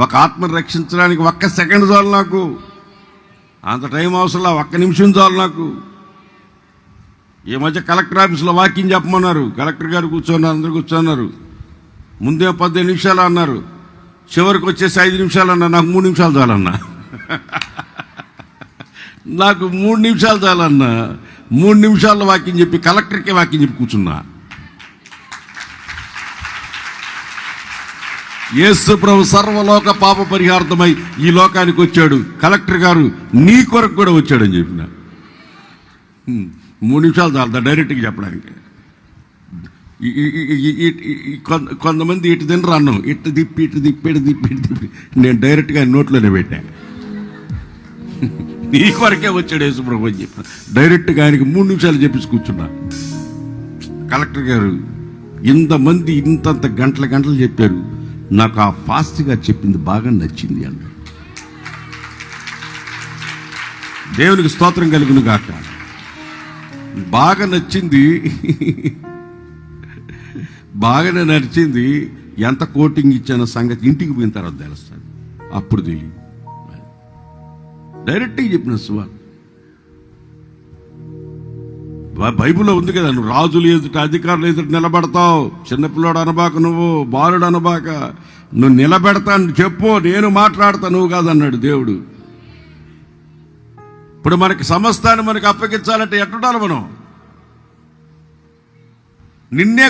ఒక ఆత్మను రక్షించడానికి 1 సెకండ్ చాలు నాకు, అంత టైం అవసరంలా, 1 నిమిషం చాలు నాకు. ఈ మధ్య కలెక్టర్ ఆఫీసులో వాకింగ్ చెప్పమన్నారు, కలెక్టర్ గారు కూర్చున్నారు, అందరూ కూర్చున్నారు. ముందే 15 నిమిషాలు అన్నారు, చివరికి వచ్చేసి 5 నిమిషాలు అన్నా. నాకు 3 నిమిషాలు చాలన్నా. నాకు 3 నిమిషాలు చాలన్నా. 3 నిమిషాల్లో వాకింగ్ చెప్పి కలెక్టర్కే వాకింగ్ చెప్పి కూర్చున్నా. యేసు ప్రభు సర్వలోక పాప పరిహార్థమై ఈ లోకానికి వచ్చాడు. కలెక్టర్ గారు నీ కొరకు కూడా వచ్చాడని చెప్పిన. 3 నిమిషాలు చాలు డైరెక్ట్గా చెప్పడానికి. కొంతమంది ఇటు తినరు అన్నం, ఇటు తిప్పి ఇటు తిప్పి ఇటు తిప్పి ఇటు తిప్పి నేను డైరెక్ట్గా నోట్లోనే పెట్టా. నీ కొరకే వచ్చాడు యేసు ప్రభు అని చెప్పిన. డైరెక్ట్గా ఆయనకి 3 నిమిషాలు చెప్పేసి కూర్చున్నా. కలెక్టర్ గారు ఇంతమంది ఇంతంత గంటలు చెప్పారు, నాకు ఆ ఫాస్ట్గా చెప్పింది బాగా నచ్చింది అన్నాడు. దేవునికి స్తోత్రం కలుగును గాక. బాగా నచ్చింది, బాగానే నచ్చింది. ఎంత కోటింగ్ ఇచ్చానో సంగతి ఇంటికి పోయిన తర్వాత తెలుస్తాను, అప్పుడు తెలియదు. డైరెక్ట్గా చెప్పిన సువార్త. బైబిల్లో ఉంది కదా, నువ్వు రాజులు ఎదుట అధికారులు ఎదుట నిలబడతావు, చిన్నపిల్లాడు అనబాక, నువ్వు బాలుడు అనబాక, నువ్వు నిలబెడతాను చెప్పు, నేను మాట్లాడతా, నువ్వు కాదన్నాడు దేవుడు. ఇప్పుడు మనకి సమస్తాన్ని మనకి అప్పగించాలంటే ఎట్టుండాలి మనం? నిన్నే